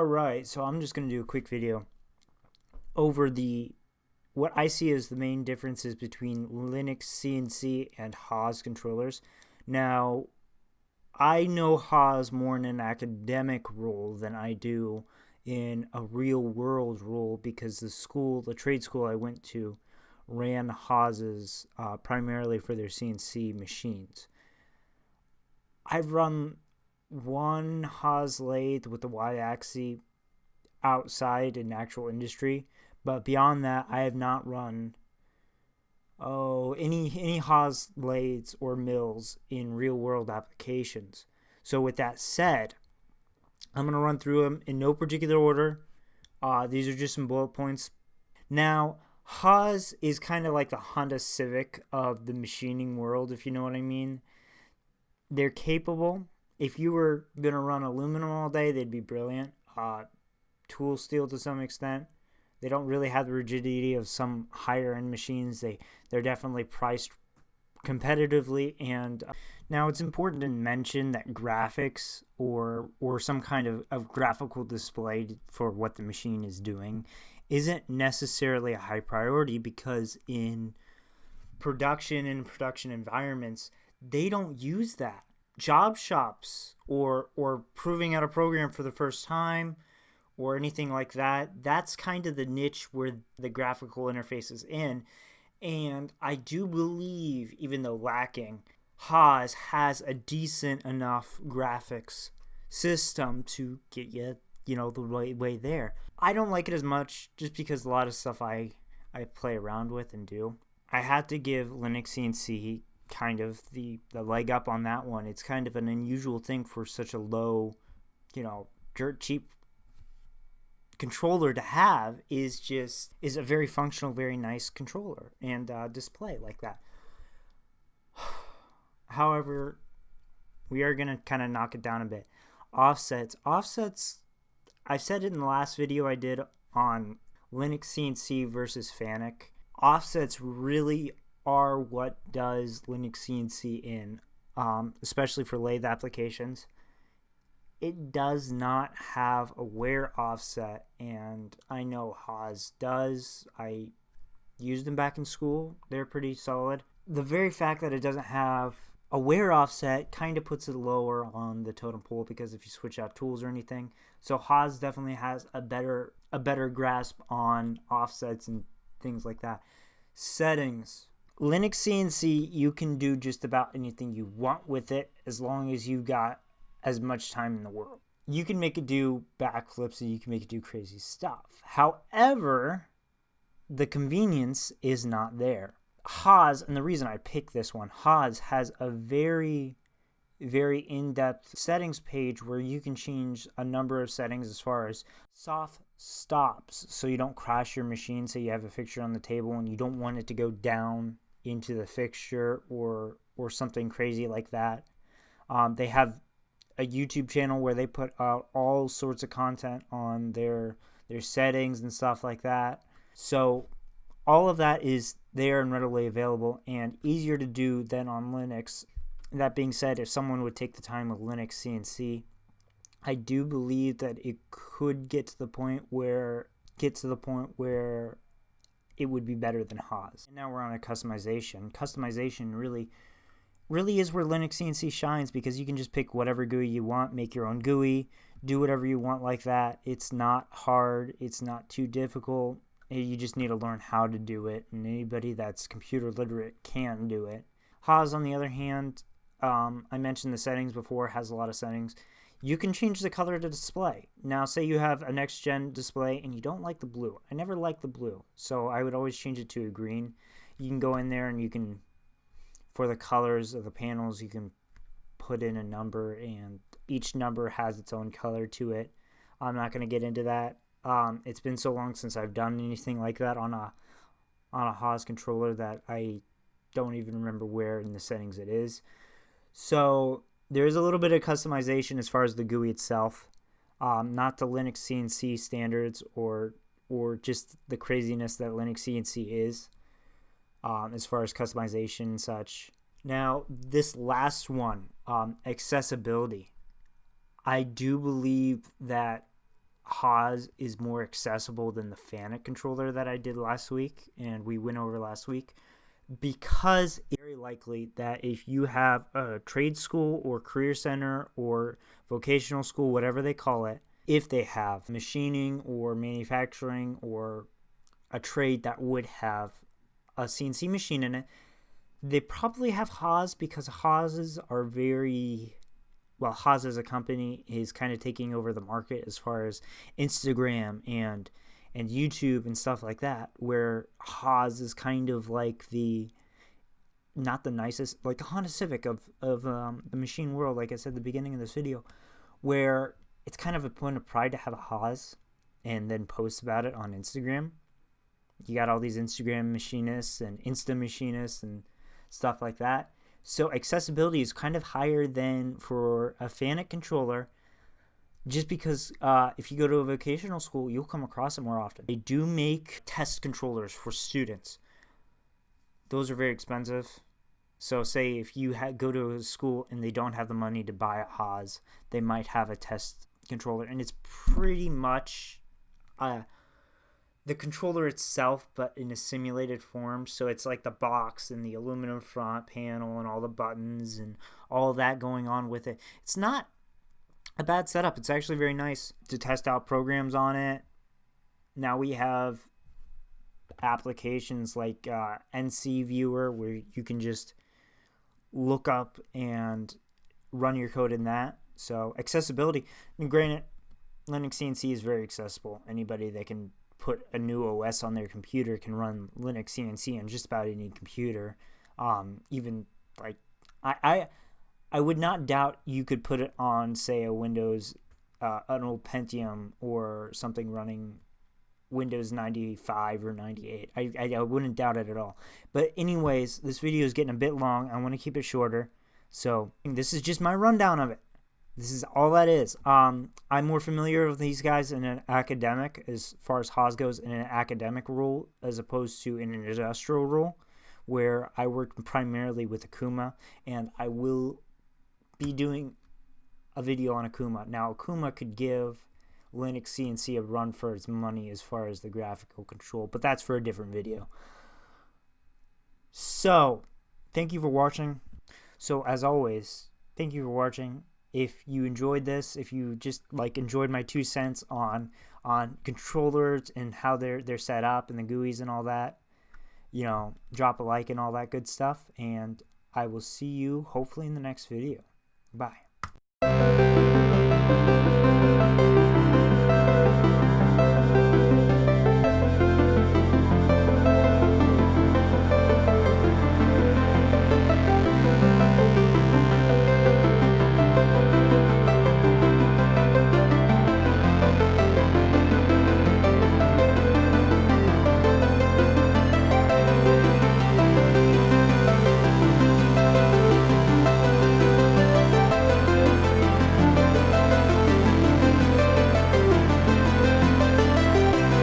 Alright, so I'm just going to do a quick video over what I see as the main differences between Linux CNC and Haas controllers. Now, I know Haas more in an academic role than I do in a real world role, because the trade school I went to ran Haas's primarily for their CNC machines. I've run one Haas lathe with the Y-axis outside in actual industry, but beyond that, I have not run any Haas lathes or mills in real world applications. So with that said, I'm going to run through them in no particular order. These are just some bullet points. Now, Haas is kind of like the Honda Civic of the machining world, if you know what I mean. They're capable. If you were going to run aluminum all day, they'd be brilliant. Tool steel to some extent. They don't really have the rigidity of some higher end machines. They're definitely priced competitively. And now it's important to mention that graphics or some kind of graphical display for what the machine is doing isn't necessarily a high priority, because in production environments, they don't use that. Job shops or proving out a program for the first time or anything like that, that's kind of the niche where the graphical interface is in. And I do believe, even though lacking, Haas has a decent enough graphics system to get you, the right way there. I don't like it as much just because a lot of stuff I play around with and do. I had to give Linux CNC kind of the leg up on that one. It's kind of an unusual thing for such a low, dirt cheap controller to have. Is a very functional, very nice controller and display like that. However, we are going to kind of knock it down a bit. Offsets, I said it in the last video I did on Linux CNC versus FANUC. Offsets really are what does Linux CNC in, especially for lathe applications. It does not have a wear offset, and I know Haas does. I used them back in school. They're pretty solid. The very fact that it doesn't have a wear offset kind of puts it lower on the totem pole, because if you switch out tools or anything. So Haas definitely has a better grasp on offsets and things like that. Settings. Linux CNC, you can do just about anything you want with it as long as you've got as much time in the world. You can make it do backflips and you can make it do crazy stuff. However, the convenience is not there. Haas, and the reason I picked this one, Haas has a very, very in-depth settings page where you can change a number of settings as far as soft stops, so you don't crash your machine. Say you have a fixture on the table and you don't want it to go down into the fixture or something crazy like that. They have a YouTube channel where they put out all sorts of content on their settings and stuff like that. So all of that is there and readily available and easier to do than on Linux. That being said, if someone would take the time with Linux CNC, I do believe that it could get to the point where it would be better than Haas. And now we're on a customization. Customization really is where Linux CNC shines, because you can just pick whatever GUI you want, make your own GUI, do whatever you want like that. It's not hard. It's not too difficult. You just need to learn how to do it, and anybody that's computer literate can do it. Haas, on the other hand, I mentioned the settings before, has a lot of settings. You can change the color of the display. Now, say you have a next-gen display and you don't like the blue. I never liked the blue, so I would always change it to a green. You can go in there and you can, for the colors of the panels, you can put in a number, and each number has its own color to it. I'm not going to get into that. It's been so long since I've done anything like that on a Haas controller that I don't even remember where in the settings it is. So there's a little bit of customization as far as the GUI itself, not the Linux CNC standards or just the craziness that Linux CNC is, as far as customization and such. Now, this last one, accessibility. I do believe that Haas is more accessible than the Fanuc controller that I did last week and we went over last week, because it's very likely that if you have a trade school or career center or vocational school, whatever they call it, if they have machining or manufacturing or a trade that would have a CNC machine in it, they probably have Haas, because Haas's are very, well, Haas as a company is kind of taking over the market as far as Instagram and YouTube and stuff like that, where Haas is kind of like the, not the nicest, like the Honda Civic of the machine world, like I said at the beginning of this video, where it's kind of a point of pride to have a Haas and then post about it on Instagram. You got all these Instagram machinists and Insta machinists and stuff like that. So accessibility is kind of higher than for a Fanuc controller, just because if you go to a vocational school, you'll come across it more often. They do make test controllers for students. Those are very expensive. So say if you go to a school and they don't have the money to buy a Haas, they might have a test controller. And it's pretty much the controller itself, but in a simulated form. So it's like the box and the aluminum front panel and all the buttons and all that going on with it. It's not a bad setup. It's actually very nice to test out programs on it. Now we have applications like NC Viewer, where you can just look up and run your code in that. So accessibility, and granted, Linux CNC is very accessible. Anybody that can put a new OS on their computer can run Linux CNC on just about any computer. Even like I would not doubt you could put it on, say, a Windows, an old Pentium or something running Windows 95 or 98. I wouldn't doubt it at all. But anyways, this video is getting a bit long. I want to keep it shorter. So this is just my rundown of it. This is all that is. I'm more familiar with these guys in an academic, as far as Haas goes, in an academic role as opposed to in an industrial role, where I worked primarily with Akuma, and I will be doing a video on Akuma. Now, Akuma could give Linux CNC a run for its money as far as the graphical control, but that's for a different video. So, thank you for watching. So, as always, thank you for watching. If you enjoyed this, if you just like enjoyed my 2 cents on controllers and how they're set up and the GUIs and all that, you know, drop a like and all that good stuff, and I will see you hopefully in the next video. Bye.